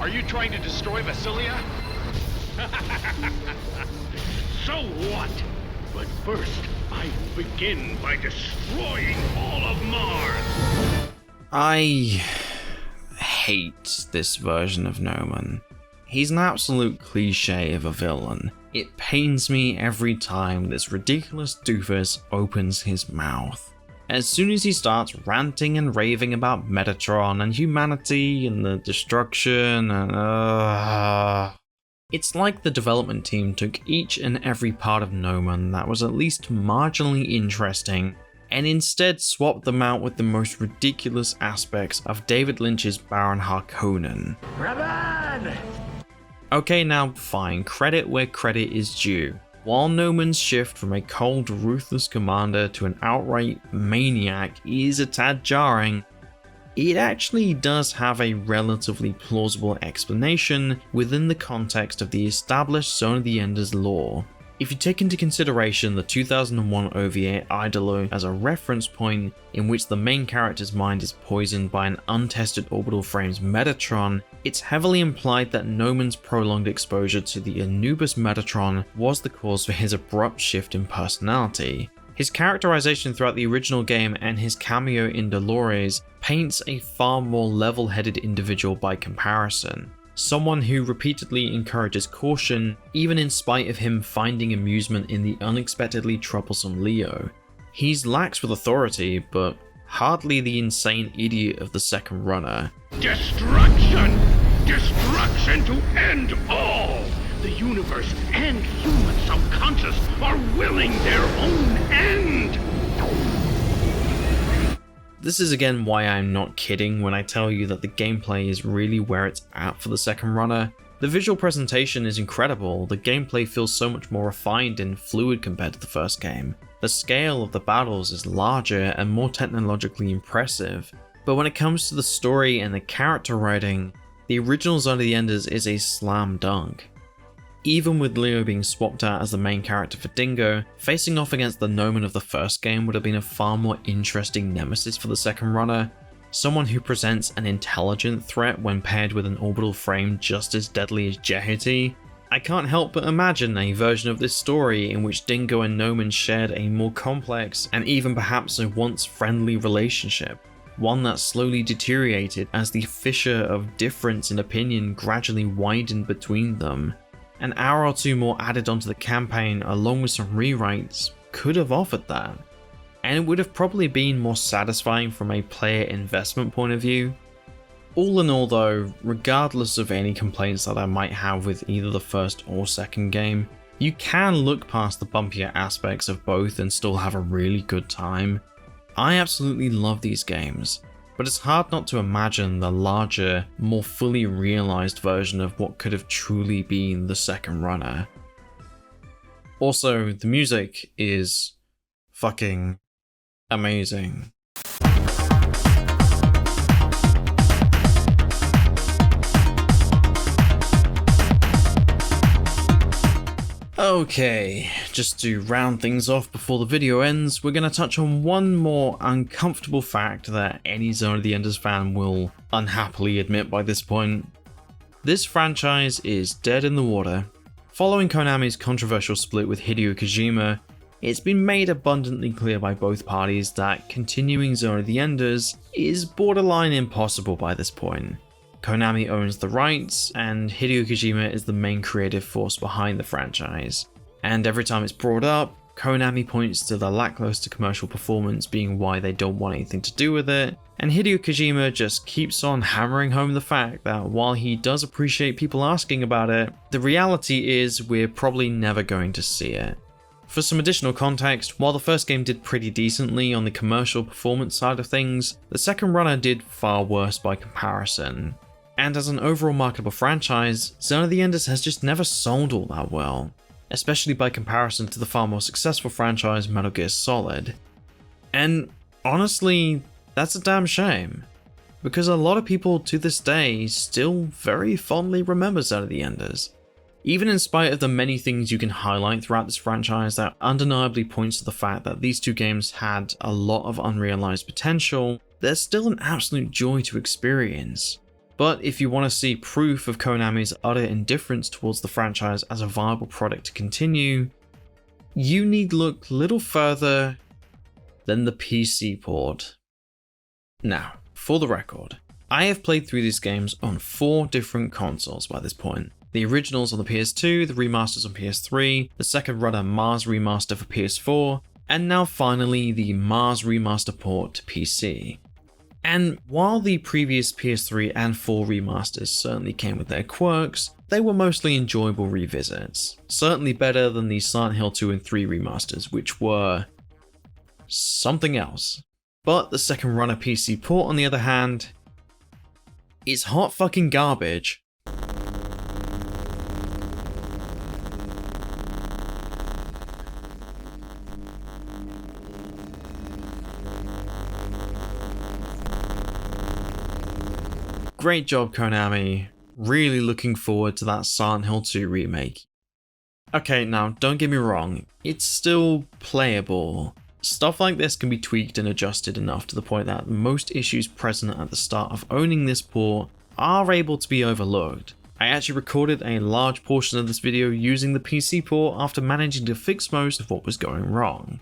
are you trying to destroy Basilia? So what? But first, I will begin by destroying all of Mars. I hate this version of Noman. He's an absolute cliche of a villain. It pains me every time this ridiculous doofus opens his mouth. As soon as he starts ranting and raving about Metatron and humanity and the destruction and it's like the development team took each and every part of No Man that was at least marginally interesting and instead swapped them out with the most ridiculous aspects of David Lynch's Baron Harkonnen. Okay, now fine, credit where credit is due. While No Man's shift from a cold, ruthless commander to an outright maniac is a tad jarring, it actually does have a relatively plausible explanation within the context of the established Zone of the Enders lore. If you take into consideration the 2001 OVA Idolo as a reference point in which the main character's mind is poisoned by an untested Orbital Frame's Metatron, it's heavily implied that No Man's prolonged exposure to the Anubis Metatron was the cause for his abrupt shift in personality. His characterization throughout the original game and his cameo in Dolores paints a far more level-headed individual by comparison. Someone who repeatedly encourages caution, even in spite of him finding amusement in the unexpectedly troublesome Leo. He's lax with authority, but hardly the insane idiot of the second runner. Destruction! Destruction to end all! The universe and human subconscious are willing their own end! This is again why I'm not kidding when I tell you that the gameplay is really where it's at for the second runner. The visual presentation is incredible, the gameplay feels so much more refined and fluid compared to the first game. The scale of the battles is larger and more technologically impressive, but when it comes to the story and the character writing, the original Zone of the Enders is a slam dunk. Even with Leo being swapped out as the main character for Dingo, facing off against the No Man of the first game would have been a far more interesting nemesis for the second runner, someone who presents an intelligent threat when paired with an orbital frame just as deadly as Jehuty. I can't help but imagine a version of this story in which Dingo and No Man shared a more complex and even perhaps a once friendly relationship, one that slowly deteriorated as the fissure of difference in opinion gradually widened between them. An hour or two more added onto the campaign along with some rewrites could have offered that, and it would have probably been more satisfying from a player investment point of view. All in all though, regardless of any complaints that I might have with either the first or second game, you can look past the bumpier aspects of both and still have a really good time. I absolutely love these games, but it's hard not to imagine the larger, more fully realized version of what could have truly been the second runner. Also, the music is fucking amazing. Okay, just to round things off before the video ends, we're going to touch on one more uncomfortable fact that any Zone of the Enders fan will unhappily admit by this point. This franchise is dead in the water. Following Konami's controversial split with Hideo Kojima, it's been made abundantly clear by both parties that continuing Zone of the Enders is borderline impossible by this point. Konami owns the rights, and Hideo Kojima is the main creative force behind the franchise. And every time it's brought up, Konami points to the lackluster commercial performance being why they don't want anything to do with it, and Hideo Kojima just keeps on hammering home the fact that while he does appreciate people asking about it, the reality is we're probably never going to see it. For some additional context, while the first game did pretty decently on the commercial performance side of things, the second runner did far worse by comparison. And as an overall marketable franchise, Zone of the Enders has just never sold all that well, especially by comparison to the far more successful franchise Metal Gear Solid. And honestly, that's a damn shame, because a lot of people to this day still very fondly remember Zone of the Enders. Even in spite of the many things you can highlight throughout this franchise that undeniably points to the fact that these two games had a lot of unrealized potential, there's still an absolute joy to experience. But if you want to see proof of Konami's utter indifference towards the franchise as a viable product to continue, you need look little further than the PC port. Now, for the record, I have played through these games on 4 different consoles by this point. The originals on the PS2, the remasters on PS3, the second runner Mars remaster for PS4, And now finally the Mars Remaster port to PC. And while the previous PS3 and 4 remasters certainly came with their quirks, they were mostly enjoyable revisits. Certainly better than the Silent Hill 2 and 3 remasters, which were something else. But the second runner PC port, on the other hand, is hot fucking garbage. Great job, Konami. Really looking forward to that Silent Hill 2 remake. Okay, now don't get me wrong, it's still playable. Stuff like this can be tweaked and adjusted enough to the point that most issues present at the start of owning this port are able to be overlooked. I actually recorded a large portion of this video using the PC port after managing to fix most of what was going wrong.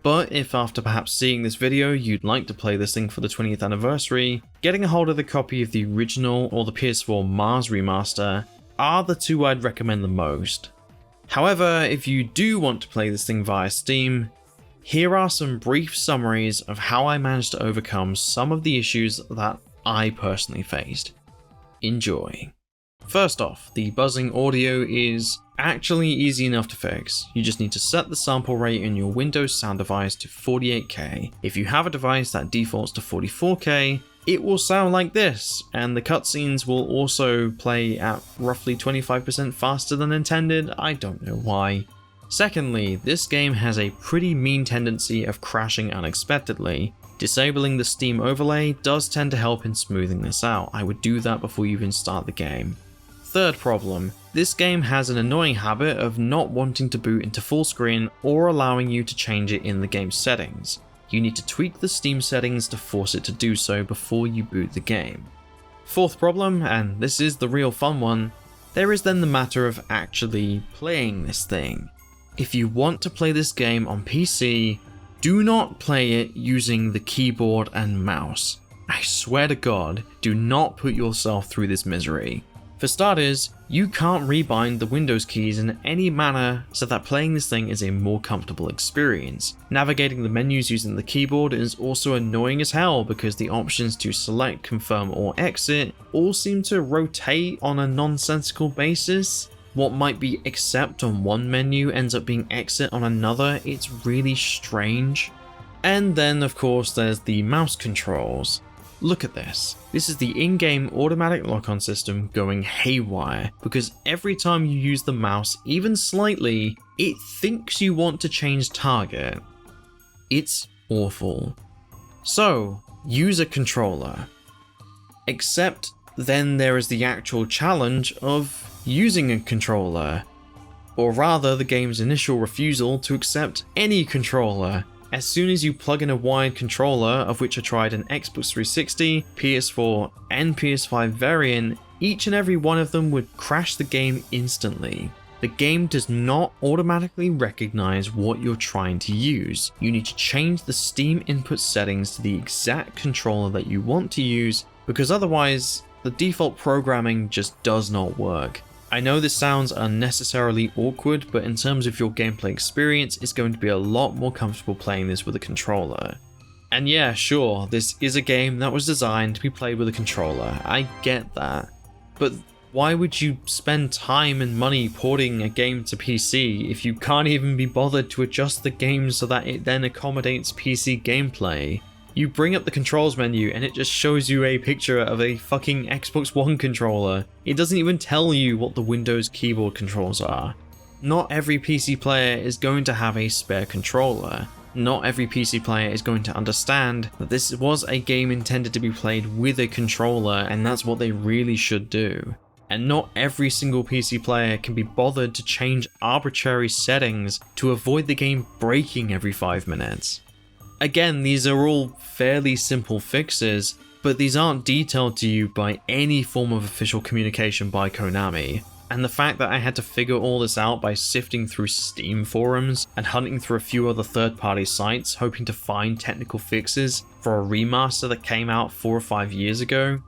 But if after perhaps seeing this video you'd like to play this thing for the 20th anniversary, getting a hold of the copy of the original or the PS4 Mars Remaster are the two I'd recommend the most. However, if you do want to play this thing via Steam, here are some brief summaries of how I managed to overcome some of the issues that I personally faced. Enjoy. First off, the buzzing audio is actually easy enough to fix. You just need to set the sample rate in your Windows sound device to 48K. If you have a device that defaults to 44K, it will sound like this, and the cutscenes will also play at roughly 25% faster than intended. I don't know why. Secondly, this game has a pretty mean tendency of crashing unexpectedly. Disabling the Steam overlay does tend to help in smoothing this out. I would do that before you even start the game. Third problem, this game has an annoying habit of not wanting to boot into full screen or allowing you to change it in the game settings. You need to tweak the Steam settings to force it to do so before you boot the game. Fourth problem, and this is the real fun one, there is then the matter of actually playing this thing. If you want to play this game on PC, do not play it using the keyboard and mouse. I swear to God, do not put yourself through this misery. For starters, you can't rebind the Windows keys in any manner so that playing this thing is a more comfortable experience. Navigating the menus using the keyboard is also annoying as hell because the options to select, confirm or exit all seem to rotate on a nonsensical basis. What might be accept on one menu ends up being exit on another. It's really strange. And then of course there's the mouse controls. Look at this. This is the in-game automatic lock-on system going haywire because every time you use the mouse even slightly, it thinks you want to change target. It's awful. So, use a controller. Except then there is the actual challenge of using a controller, or rather the game's initial refusal to accept any controller. As soon as you plug in a wired controller, of which I tried an Xbox 360, PS4 and PS5 variant, each and every one of them would crash the game instantly. The game does not automatically recognize what you're trying to use. You need to change the Steam input settings to the exact controller that you want to use, because otherwise the default programming just does not work. I know this sounds unnecessarily awkward, but in terms of your gameplay experience, it's going to be a lot more comfortable playing this with a controller. And yeah, sure, this is a game that was designed to be played with a controller, I get that. But why would you spend time and money porting a game to PC if you can't even be bothered to adjust the game so that it then accommodates PC gameplay? You bring up the controls menu and it just shows you a picture of a fucking Xbox One controller. It doesn't even tell you what the Windows keyboard controls are. Not every PC player is going to have a spare controller. Not every PC player is going to understand that this was a game intended to be played with a controller, and that's what they really should do. And not every single PC player can be bothered to change arbitrary settings to avoid the game breaking every 5 minutes. Again, these are all fairly simple fixes, but these aren't detailed to you by any form of official communication by Konami. And the fact that I had to figure all this out by sifting through Steam forums and hunting through a few other third-party sites hoping to find technical fixes for a remaster that came out 4 or 5 years ago,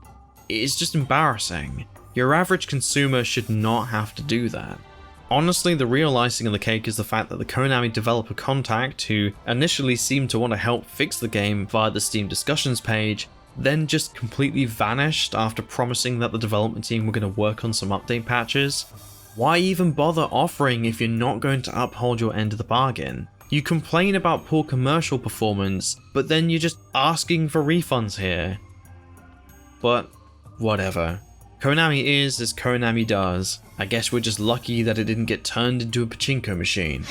is just embarrassing. Your average consumer should not have to do that. Honestly, the real icing on the cake is the fact that the Konami developer contact, who initially seemed to want to help fix the game via the Steam discussions page, then just completely vanished after promising that the development team were going to work on some update patches. Why even bother offering if you're not going to uphold your end of the bargain? You complain about poor commercial performance, but then you're just asking for refunds here. But whatever. Konami is as Konami does. I guess we're just lucky that it didn't get turned into a pachinko machine.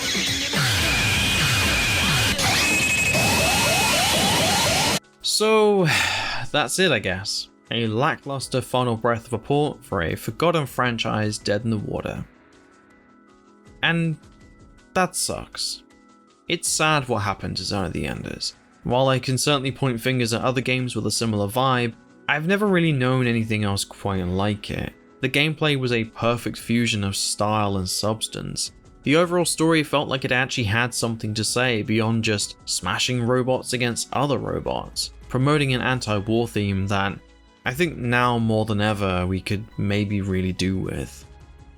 So that's it, I guess. A lackluster final breath of a port for a forgotten franchise dead in the water. And that sucks. It's sad what happened to Zone of the Enders. While I can certainly point fingers at other games with a similar vibe, I've never really known anything else quite like it. The gameplay was a perfect fusion of style and substance. The overall story felt like it actually had something to say beyond just smashing robots against other robots, promoting an anti-war theme that I think now more than ever we could maybe really do with.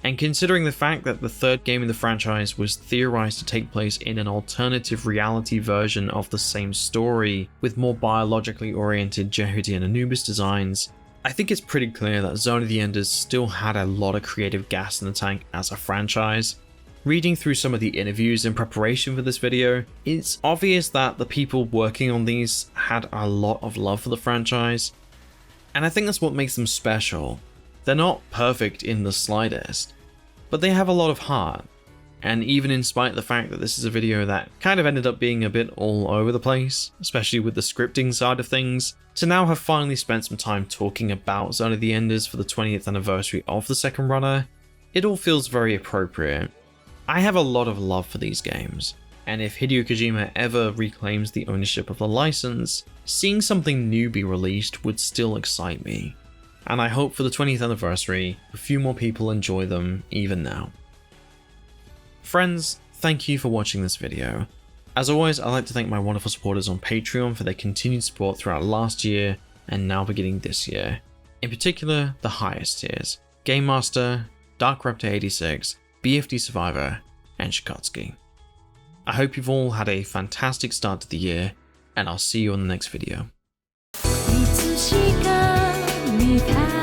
And considering the fact that the third game in the franchise was theorized to take place in an alternative reality version of the same story with more biologically oriented Jehudi and Anubis designs, I think it's pretty clear that Zone of the Enders still had a lot of creative gas in the tank as a franchise. Reading through some of the interviews in preparation for this video, it's obvious that the people working on these had a lot of love for the franchise, and I think that's what makes them special. They're not perfect in the slightest, but they have a lot of heart, and even in spite of the fact that this is a video that kind of ended up being a bit all over the place, especially with the scripting side of things, to now have finally spent some time talking about Zone of the Enders for the 20th anniversary of the second runner, it all feels very appropriate. I have a lot of love for these games, and if Hideo Kojima ever reclaims the ownership of the license, seeing something new be released would still excite me. And I hope for the 20th anniversary, a few more people enjoy them even now. Friends, thank you for watching this video. As always, I'd like to thank my wonderful supporters on Patreon for their continued support throughout last year and now beginning this year. In particular, the highest tiers: Game Master, Dark Raptor 86, BFD Survivor, and Shikotsky. I hope you've all had a fantastic start to the year, and I'll see you on the next video. いつしか見た